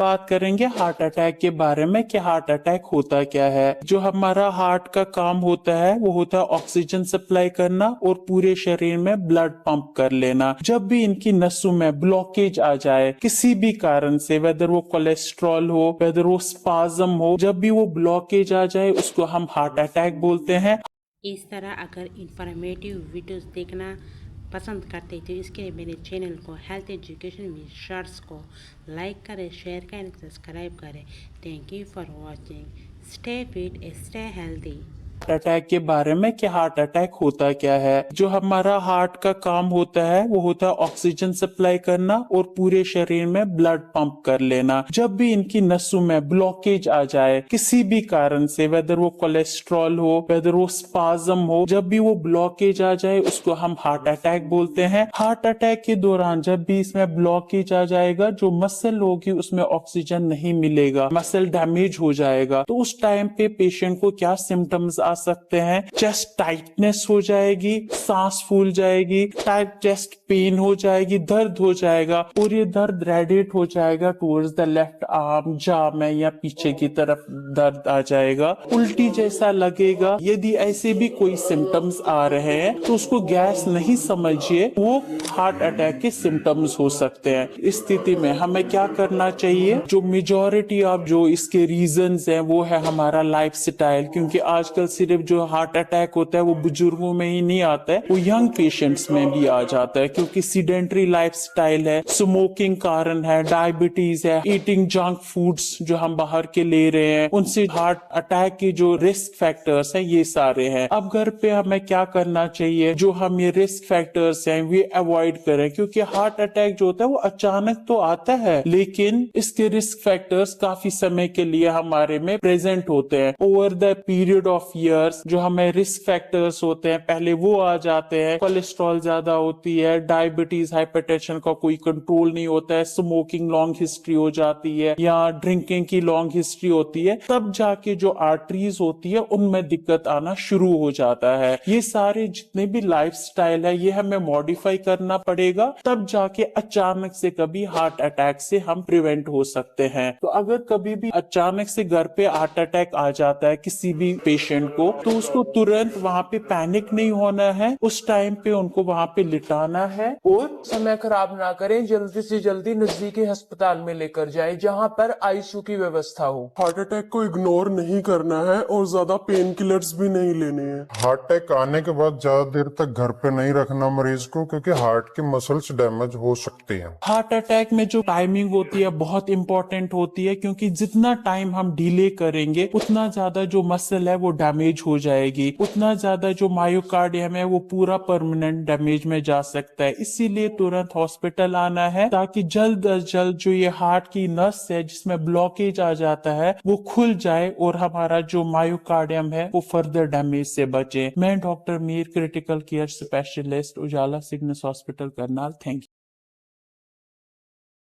बात करेंगे heart attack के बारे में कि हार्ट अटैक होता क्या है। जो हमारा हार्ट का काम होता है वो होता है ऑक्सीजन सप्लाई करना और पूरे शरीर में ब्लड पंप कर लेना। जब भी इनकी नसों में ब्लॉकेज आ जाए किसी भी कारण से, वेदर वो कोलेस्ट्रॉल हो, वेदर वो स्पाज्म हो, जब भी वो ब्लॉकेज आ जाए उसको हम हार्ट अटैक बोलते हैं। इस तरह अगर इंफॉर्मेटिव वीडियोस देखना पसंद करते तो इसके लिए मेरे चैनल को हेल्थ एजुकेशन विद शॉर्ट्स को लाइक करें, शेयर करें, सब्सक्राइब करें। Thank you for watching. Stay fit, stay healthy. Heart attack के बारे में कि हार्ट अटैक होता क्या है। जो हमारा हार्ट का काम होता है वो होता है ऑक्सीजन सप्लाई करना और पूरे शरीर में ब्लड पंप कर लेना। जब भी इनकी नसों में ब्लॉकेज आ जाए किसी भी कारण से, वेदर वो कोलेस्ट्रॉल हो, वेदर वो स्पाज्म हो, जब भी वो ब्लॉकेज आ जाए उसको हम हार्ट अटैक बोलते हैं। हार्ट अटैक के दौरान जब भी इसमें ब्लॉकेज आ जाएगा, जो मसल होगी उसमें ऑक्सीजन नहीं मिलेगा, मसल डैमेज हो जाएगा। तो उस टाइम पे पेशेंट को क्या सिम्टम्स आ सकते हैं? चेस्ट टाइटनेस हो जाएगी, सांस फूल जाएगी, टाइट चेस्ट पेन हो जाएगी, दर्द हो जाएगा और ये दर्द रेडिएट हो जाएगा टुवर्ड्स द लेफ्ट आर्म, जाव में या पीछे की तरफ दर्द आ जाएगा, उल्टी जैसा लगेगा। यदि ऐसे भी कोई सिम्टम्स आ रहे हैं तो उसको गैस नहीं समझिए, वो हार्ट अटैक के सिम्टम्स हो सकते हैं। इस स्थिति में हमें क्या करना चाहिए? जो मेजॉरिटी ऑफ जो इसके रीजंस हैं वो है हमारा लाइफस्टाइल, क्योंकि आजकल सिर्फ जो हार्ट अटैक होता है वो बुजुर्गों में ही नहीं आता है, वो यंग पेशेंट्स में भी आ जाता है, क्योंकि सीडेंटरी लाइफस्टाइल है, स्मोकिंग कारण है, डायबिटीज है, ईटिंग जंक फूड्स जो हम बाहर के ले रहे हैं, उनसे हार्ट अटैक के जो रिस्क फैक्टर्स हैं ये सारे हैं। अब घर पे हमें क्या करना चाहिए? जो हम ये रिस्क फैक्टर्स हैं वे अवॉइड करें, क्योंकि हार्ट अटैक जो होता है वो अचानक तो आता है लेकिन इसके रिस्क फैक्टर्स काफी समय के लिए हमारे में प्रेजेंट होते हैं। Over the period of years जो हमें रिस्क फैक्टर्स होते हैं पहले वो आ जाते हैं। कोलेस्ट्रॉल ज्यादा होती है, डायबिटीज, हाइपरटेंशन का कोई कंट्रोल नहीं होता है, स्मोकिंग लॉन्ग हिस्ट्री हो जाती है या ड्रिंकिंग की लॉन्ग हिस्ट्री होती है, तब जाके जो आर्टरीज होती है उनमें दिक्कत आना शुरू हो जाता है। ये सारे जितने भी लाइफस्टाइल है ये हमें मॉडिफाई करना पड़ेगा, तब जाके अचानक से कभी हार्ट अटैक से हम प्रिवेंट हो सकते हैं। तो अगर कभी भी अचानक से घर पे हार्ट अटैक आ जाता है किसी भी पेशेंट को, तो उसको तुरंत वहाँ पे पैनिक नहीं होना है, उस टाइम पे उनको वहाँ पे लिटाना है और समय खराब ना करें, जल्दी से जल्दी नजदीकी अस्पताल में लेकर जाएं जहां पर आईसीयू की व्यवस्था हो। हार्ट अटैक को इग्नोर नहीं करना है और ज्यादा पेन किलर्स भी नहीं लेने हैं। हार्ट अटैक आने के बाद ज्यादा देर तक घर पे नहीं रखना मरीज को, क्योंकि हार्ट के मसल्स डैमेज हो सकते हैं। हार्ट अटैक में जो टाइमिंग होती है बहुत इंपॉर्टेंट होती है, क्योंकि जितना टाइम हम डिले करेंगे उतना ज्यादा जो मसल है वो डैमेज हो जाएगी, उतना ज्यादा जो मायोकार्डियम है वो पूरा परमानेंट डैमेज में जा सकता है। इसीलिए तुरंत हॉस्पिटल आना है ताकि जल्द अज जल्द जो ये हार्ट की नस है जिसमें ब्लॉकेज आ जाता है वो खुल जाए और हमारा जो मायोकार्डियम है वो फर्दर डैमेज से बचे। मैं doctor Mir, critical care specialist, Ujala Cygnus hospital Karnal. Thank you.